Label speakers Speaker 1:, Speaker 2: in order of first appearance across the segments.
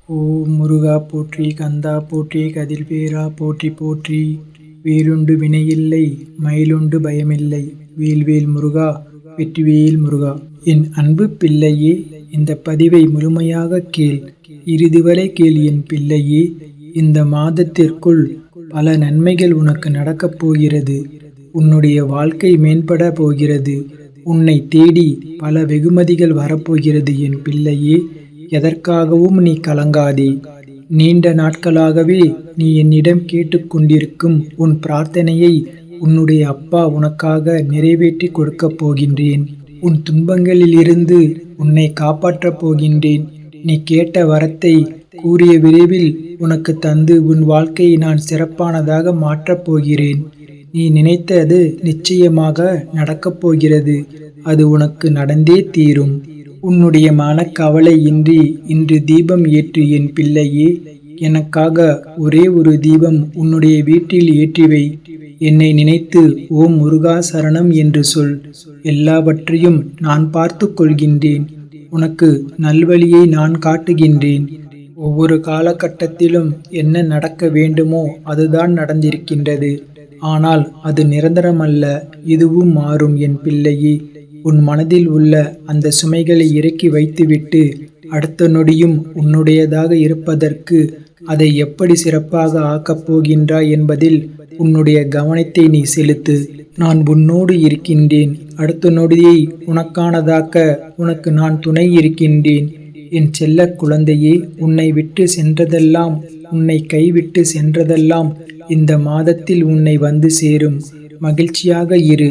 Speaker 1: ஓம் முருகா போற்றி, கந்தா போற்றி, கதிர்வேலா போற்றி போற்றி. வேலுண்டு வினையில்லை, மயிலுண்டு பயமில்லை, வேல்வேல் முருகா, வெற்றிவேல் முருகா. என் அன்பு பிள்ளையே, இந்த பதிவை முழுமையாக கேள், இறுதிவரை கேள் என் பிள்ளையே. இந்த மாதத்திற்குள் பல நன்மைகள் உனக்கு நடக்கப் போகிறது. உன்னுடைய வாழ்க்கை மேம்பட போகிறது. உன்னை தேடி பல வெகுமதிகள் வரப்போகிறது என் பிள்ளையே. எதற்காகவும் நீ கலங்காதே. நீண்ட நாட்களாகவே நீ என்னிடம் கேட்டுக்கொண்டிருக்கும் உன் பிரார்த்தனையை உன்னுடைய அப்பா உனக்காக நிறைவேற்றி கொடுக்கப் போகின்றேன். உன் துன்பங்களிலிருந்து உன்னை காப்பாற்றப் போகின்றேன். நீ கேட்ட வரத்தை கூறிய விரைவில் உனக்கு தந்து உன் வாழ்க்கையை நான் சிறப்பானதாக மாற்றப் போகிறேன். நீ நினைத்தது நிச்சயமாக நடக்கப் போகிறது. அது உனக்கு நடந்தே தீரும். உன்னுடைய மனக்கவலை இன்றி இன்று தீபம் ஏற்று என் பிள்ளையே. எனக்காக ஒரே ஒரு தீபம் உன்னுடைய வீட்டில் ஏற்றிவை. என்னை நினைத்து ஓம் முருகா சரணம் என்று சொல். எல்லாவற்றையும் நான் பார்த்து கொள்கின்றேன். உனக்கு நல்வழியை நான் காட்டுகின்றேன். ஒவ்வொரு காலகட்டத்திலும் என்ன நடக்க வேண்டுமோ அதுதான் நடந்திருக்கின்றது. ஆனால் அது நிரந்தரமல்ல, இதுவும் மாறும் என் பிள்ளையே. உன் மனதில் உள்ள அந்த சுமைகளை இறக்கி வைத்துவிட்டு அடுத்த நொடியும் உன்னுடையதாக இருப்பதற்கு அதை எப்படி சிறப்பாக ஆக்கப் போகின்றாய் என்பதில் உன்னுடைய கவனத்தை நீ செலுத்து. நான் உன்னோடு இருக்கின்றேன். அடுத்த நொடியை உனக்கானதாக்க உனக்கு நான் துணை இருக்கின்றேன். என் செல்ல குழந்தையே, உன்னை விட்டு சென்றதெல்லாம், உன்னை கைவிட்டு சென்றதெல்லாம் இந்த மாதத்தில் உன்னை வந்து சேரும். மகிழ்ச்சியாக இரு.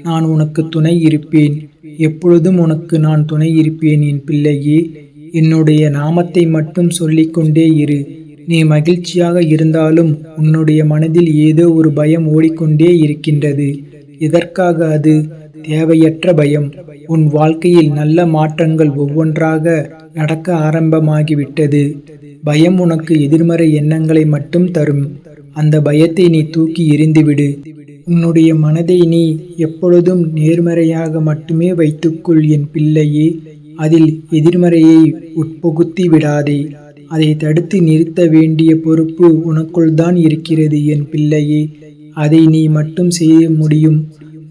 Speaker 1: நான் உனக்கு துணை இருப்பேன். எப்பொழுதும் உனக்கு நான் துணை இருப்பேன் என் பிள்ளையே. என்னுடைய நாமத்தை மட்டும் சொல்லிக்கொண்டே இரு. நீ மகிழ்ச்சியாக இருந்தாலும் உன்னுடைய மனதில் ஏதோ ஒரு பயம் ஓடிக்கொண்டே இருக்கின்றது. எதற்காக அது? தேவையற்ற பயம். உன் வாழ்க்கையில் நல்ல மாற்றங்கள் ஒவ்வொன்றாக நடக்க ஆரம்பமாகிவிட்டது. பயம் உனக்கு எதிர்மறை எண்ணங்களை மட்டும் தரும். அந்த பயத்தை நீ தூக்கி எறிந்துவிடு. உன்னுடைய மனதை நீ எப்பொழுதும் நேர்மறையாக மட்டுமே வைத்துக்கொள் என் பிள்ளையே. அதில் எதிர்மறையை உட்புகுத்தி விடாதே. அதை தடுத்து நிறுத்த வேண்டிய பொறுப்பு உனக்குள் தான் இருக்கிறது என் பிள்ளையே. அதை நீ மட்டும் செய்ய முடியும்.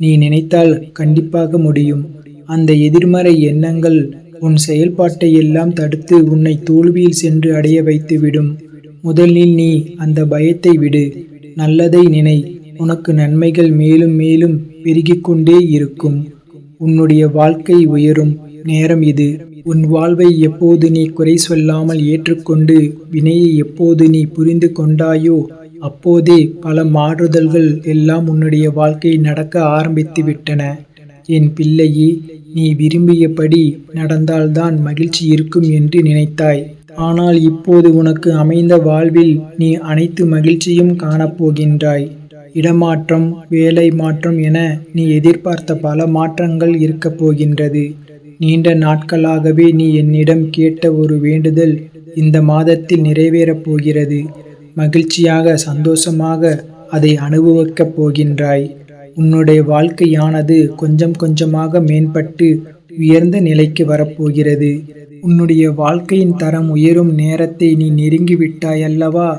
Speaker 1: நீ நினைத்தால் கண்டிப்பாக முடியும். அந்த எதிர்மறை எண்ணங்கள் உன் செயல்பாட்டை எல்லாம் தடுத்து உன்னை தோல்வியில் சென்று அடைய வைத்துவிடும். முதலில் நீ அந்த பயத்தை விடு. நல்லதை நினை. உனக்கு நன்மைகள் மேலும் மேலும் பெருகிக் கொண்டே இருக்கும். உன்னுடைய வாழ்க்கை உயரும் நேரம் இது. உன் வாழ்வை எப்போது நீ குறை சொல்லாமல் ஏற்றுக்கொண்டு வினையை எப்போது நீ புரிந்து கொண்டாயோ அப்போதே பல மாறுதல்கள் எல்லாம் உன்னுடைய வாழ்க்கை நடக்க ஆரம்பித்து விட்டன. என் பிள்ளையே, நீ விரும்பியபடி நடந்தால்தான் மகிழ்ச்சி இருக்கும் என்று நினைத்தாய். ஆனால் இப்போது உனக்கு அமைந்த வாழ்வில் நீ அனைத்து மகிழ்ச்சியும் காணப்போகின்றாய். இடமாற்றம், வேலை மாற்றம் என நீ எதிர்பார்த்த பல மாற்றங்கள் இருக்கப் போகின்றது. நீண்ட நாட்களாகவே நீ என்னிடம் கேட்ட ஒரு வேண்டுதல் இந்த மாதத்தில் நிறைவேறப் போகிறது. மகிழ்ச்சியாக, சந்தோஷமாக அதை அனுபவிக்கப் போகின்றாய். உன்னுடைய வாழ்க்கையானது கொஞ்சம் கொஞ்சமாக மேம்பட்டு உயர்ந்த நிலைக்கு வரப்போகிறது. உன்னுடைய வாழ்க்கையின் தரம் உயரும் நேரத்தை நீ நெருங்கிவிட்டாய் அல்லவா?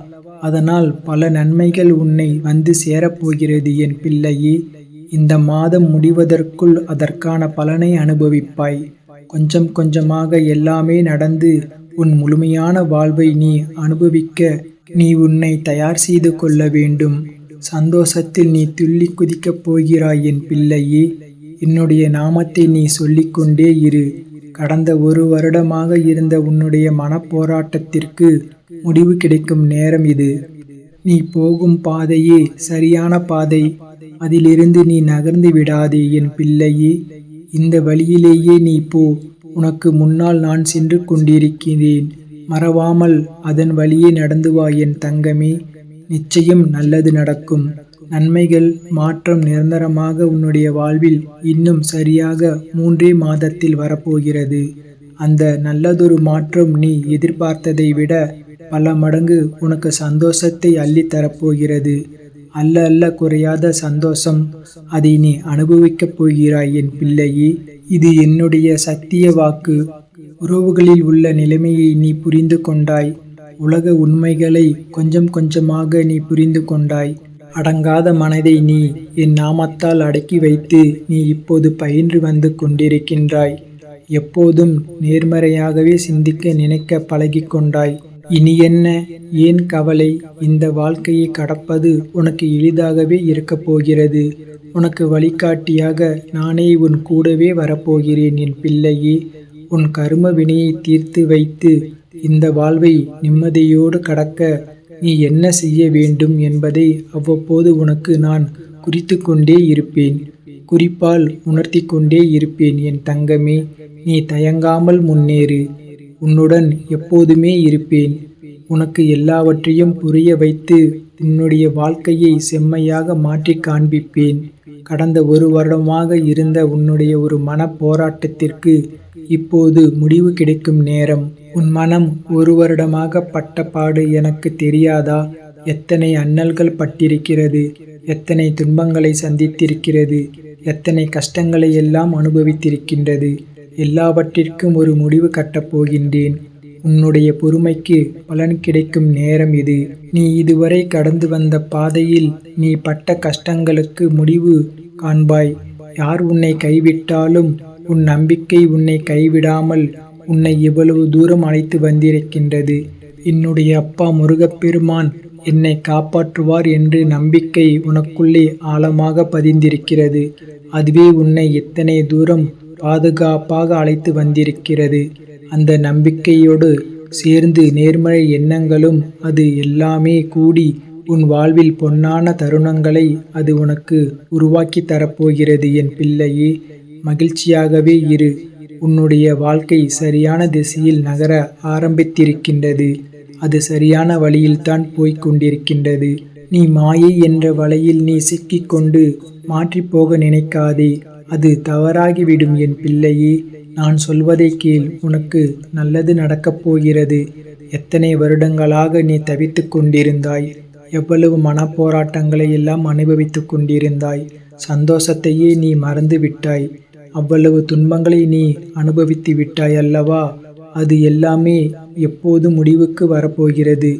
Speaker 1: அதனால் பல நன்மைகள் உன்னை வந்து சேரப்போகிறது என் பிள்ளையே. இந்த மாதம் முடிவதற்குள் அதற்கான பலனை அனுபவிப்பாய். கொஞ்சம் கொஞ்சமாக எல்லாமே நடந்து உன் முழுமையான வாழ்வை நீ அனுபவிக்க நீ உன்னை தயார் செய்து கொள்ள வேண்டும். சந்தோஷத்தில் நீ துள்ளி குதிக்கப் போகிறாய் என் பிள்ளையே. என்னுடைய நாமத்தை நீ சொல்லிக்கொண்டே இரு. கடந்த ஒரு வருடமாக இருந்த உன்னுடைய மனப்போராட்டத்திற்கு முடிவு கிடைக்கும் நேரம் இது. நீ போகும் பாதையே சரியான பாதை. அதிலிருந்து நீ நகர்ந்து விடாதே என் பிள்ளையே. இந்த வழியிலேயே நீ போ. உனக்கு முன்னால் நான் சென்று கொண்டிருக்கிறேன். மறவாமல் அதன் வழியே நடந்து வா என் தங்கமே. நிச்சயம் நல்லது நடக்கும். நன்மைகள், மாற்றம் நிரந்தரமாக உன்னுடைய வாழ்வில் இன்னும் சரியாக 3 மாதத்தில் வரப்போகிறது. அந்த நல்லதொரு மாற்றம் நீ எதிர்பார்த்ததை விட பல மடங்கு உனக்கு சந்தோஷத்தை அள்ளி தரப்போகிறது. அல்ல அல்ல குறையாத சந்தோஷம். அதை நீ அனுபவிக்கப் போகிறாய் என் பிள்ளையே. இது என்னுடைய சத்திய வாக்கு. உறவுகளில் உள்ள நிலைமையை நீ புரிந்து கொண்டாய். உலக உண்மைகளை கொஞ்சம் கொஞ்சமாக நீ புரிந்து கொண்டாய். அடங்காத மனதை நீ என் நாமத்தால் அடக்கி வைத்து நீ இப்போது பயின்று வந்து கொண்டிருக்கின்றாய். எப்போதும் நேர்மறையாகவே சிந்திக்க நினைக்க பழகிக் கொண்டாய். இனி என்ன, ஏன் கவலை? இந்த வாழ்க்கையை கடப்பது உனக்கு எளிதாகவே இருக்கப் போகிறது. உனக்கு வழிகாட்டியாக நானே உன் கூடவே வரப்போகிறேன் என் பிள்ளையே. உன் கரும வினையை தீர்த்து வைத்து இந்த வாழ்வை நிம்மதியோடு கடக்க நீ என்ன செய்ய வேண்டும் என்பதை அவ்வப்போது உனக்கு நான் குறித்து கொண்டே இருப்பேன். குறிப்பால் உணர்த்தி கொண்டே இருப்பேன் என் தங்கமே. நீ தயங்காமல் முன்னேறு. உன்னுடன் எப்போதுமே இருப்பேன். உனக்கு எல்லாவற்றையும் புரிய வைத்து உன்னுடைய வாழ்க்கையை செம்மையாக மாற்றி காண்பிப்பேன். கடந்த 1 வருடமாக இருந்த உன்னுடைய ஒரு மன போராட்டத்திற்கு இப்போது முடிவு கிடைக்கும் நேரம். உன் மனம் 1 வருடமாக பட்ட பாடு எனக்கு தெரியாதா? எத்தனை அல்லல்கள் பட்டிருக்கிறது, எத்தனை துன்பங்களை சந்தித்திருக்கிறது, எத்தனை கஷ்டங்களை எல்லாம் அனுபவித்திருக்கின்றது. எல்லாவற்றிற்கும் ஒரு முடிவு கட்டப் போகின்றேன். உன்னுடைய பொறுமைக்கு பலன் கிடைக்கும் நேரம் இது. நீ இதுவரை கடந்து வந்த பாதையில் நீ பட்ட கஷ்டங்களுக்கு முடிவு காண்பாய். யார் உன்னை கைவிட்டாலும் உன் நம்பிக்கை உன்னை கைவிடாமல் உன்னை இவ்வளவு தூரம் அழைத்து வந்திருக்கின்றது. என்னுடைய அப்பா முருகப்பெருமான் என்னை காப்பாற்றுவார் என்று நம்பிக்கை உனக்குள்ளே ஆழமாக பதிந்திருக்கிறது. அதுவே உன்னை எத்தனை தூரம் பாதுகாப்பாக அழைத்து வந்திருக்கிறது. அந்த நம்பிக்கையோடு சேர்ந்து நேர்மறை எண்ணங்களும் அது எல்லாமே கூடி உன் வாழ்வில் பொன்னான தருணங்களை அது உனக்கு உருவாக்கி தரப்போகிறது என் பிள்ளையே. மகிழ்ச்சியாகவே இரு. உன்னுடைய வாழ்க்கை சரியான திசையில் நகர ஆரம்பித்திருக்கின்றது. அது சரியான வழியில்தான் போய்க் கொண்டிருக்கின்றது. நீ மாயை என்ற வலையில் நீ சிக்கிக்கொண்டு மாற்றிப்போக நினைக்காதே. அது தவறாகிவிடும் என் பிள்ளையே. நான் சொல்வதை கேள். உனக்கு நல்லது நடக்கப் போகிறது. எத்தனை வருடங்களாக நீ தவித்துக் கொண்டிருந்தாய். எவ்வளவு மனப்போராட்டங்களை எல்லாம் அனுபவித்துக் கொண்டிருந்தாய். சந்தோஷத்தையே நீ மறந்து விட்டாய். அவ்வளவு துன்பங்களை நீ அனுபவித்து விட்டாய் அல்லவா? அது எல்லாமே எப்போது முடிவுக்கு வரப்போகிறது.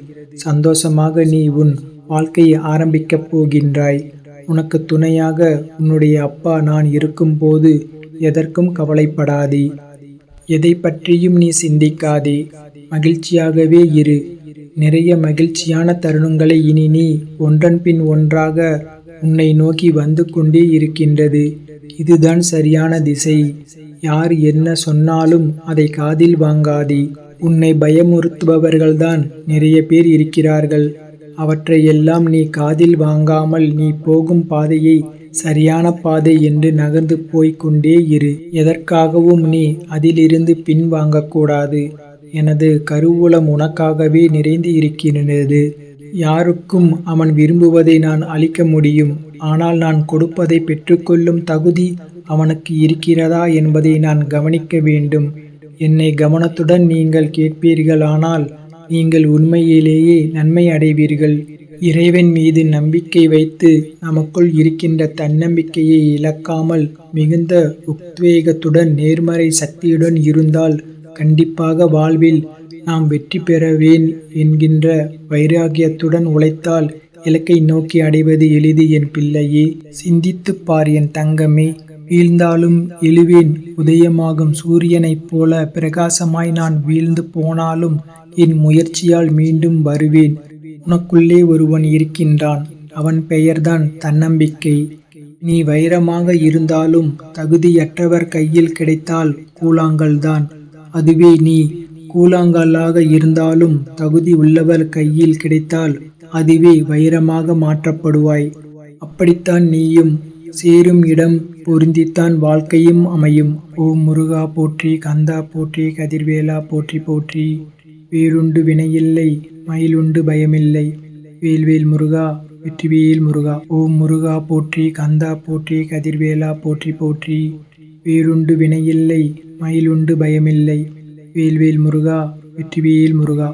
Speaker 1: சந்தோஷமாக நீ உன் வாழ்க்கையை ஆரம்பிக்கப் போகின்றாய். உனக்கு துணையாக உன்னுடைய அப்பா நான் இருக்கும்போது எதற்கும் கவலைப்படாதே. எதை பற்றியும் நீ சிந்திக்காதே. மகிழ்ச்சியாகவே இரு. நிறைய மகிழ்ச்சியான தருணங்களை இனி நீ ஒன்றன் பின் ஒன்றாக உன்னை நோக்கி வந்து கொண்டே இருக்கின்றது. இதுதான் சரியான திசை. யார் என்ன சொன்னாலும் அதை காதில் வாங்காதே. உன்னை பயமுறுத்துபவர்கள்தான் நிறைய பேர் இருக்கிறார்கள். அவற்றையெல்லாம் நீ காதில் வாங்காமல் நீ போகும் பாதையை சரியான பாதை என்று நகர்ந்து போய்கொண்டே இரு. எதற்காகவும் நீ அதிலிருந்து பின் வாங்கக்கூடாது. எனது கருவூலம் உனக்காகவே நிறைந்து இருக்கின்றது. யாருக்கும் அவன் விரும்புவதை நான் அளிக்க முடியும். ஆனால் நான் கொடுப்பதை பெற்றுக்கொள்ளும் தகுதி அவனுக்கு இருக்கிறதா என்பதை நான் கவனிக்க வேண்டும். என்னை கவனத்துடன் நீங்கள் கேட்பீர்களானால் நீங்கள் உண்மையிலேயே நன்மை அடைவீர்கள். இறைவன் மீது நம்பிக்கை வைத்து நமக்குள் இருக்கின்ற தன்னம்பிக்கையை இழக்காமல் மிகுந்த உத்வேகத்துடன் நேர்மறை சக்தியுடன் இருந்தால் கண்டிப்பாக வாழ்வில் நாம் வெற்றி பெறவேன் என்கின்ற வைராகியத்துடன் உழைத்தால் இலக்கை நோக்கி அடைவது எளிது என் பிள்ளையே. சிந்தித்துப் பார் என் தங்கமே. வீழ்ந்தாலும் எழுவேன். உதயமாகும் சூரியனைப் போல பிரகாசமாய் நான் வீழ்ந்து போனாலும் என் முயற்சியால் மீண்டும் வருவேன். உனக்குள்ளே ஒருவன் இருக்கின்றான். அவன் பெயர்தான் தன்னம்பிக்கை. நீ வைரமாக இருந்தாலும் தகுதியற்றவர் கையில் கிடைத்தால் கூழாங்கல்தான். அதுவே நீ கூழாங்கல்லாக இருந்தாலும் தகுதி உள்ளவர் கையில் கிடைத்தால் அதுவே வைரமாக மாற்றப்படுவாய். அப்படித்தான் நீயும். சேரும் இடம் பொருந்தித்தான் வாழ்க்கையும் அமையும். ஓம் முருகா போற்றி, கந்தா போற்றி, கதிர்வேலா போற்றி போற்றி. வேலுண்டு வினையில்லை, மயிலுண்டு பயமில்லை. வேல்வேல் முருகா, வெற்றிவேல் முருகா. ஓம் முருகா போற்றி, கந்தா போற்றி, கதிர்வேலா போற்றி போற்றி. வேலுண்டு வினையில்லை, மயிலுண்டு பயமில்லை. வேல்வேல் முருகா, வெற்றிவேல் முருகா.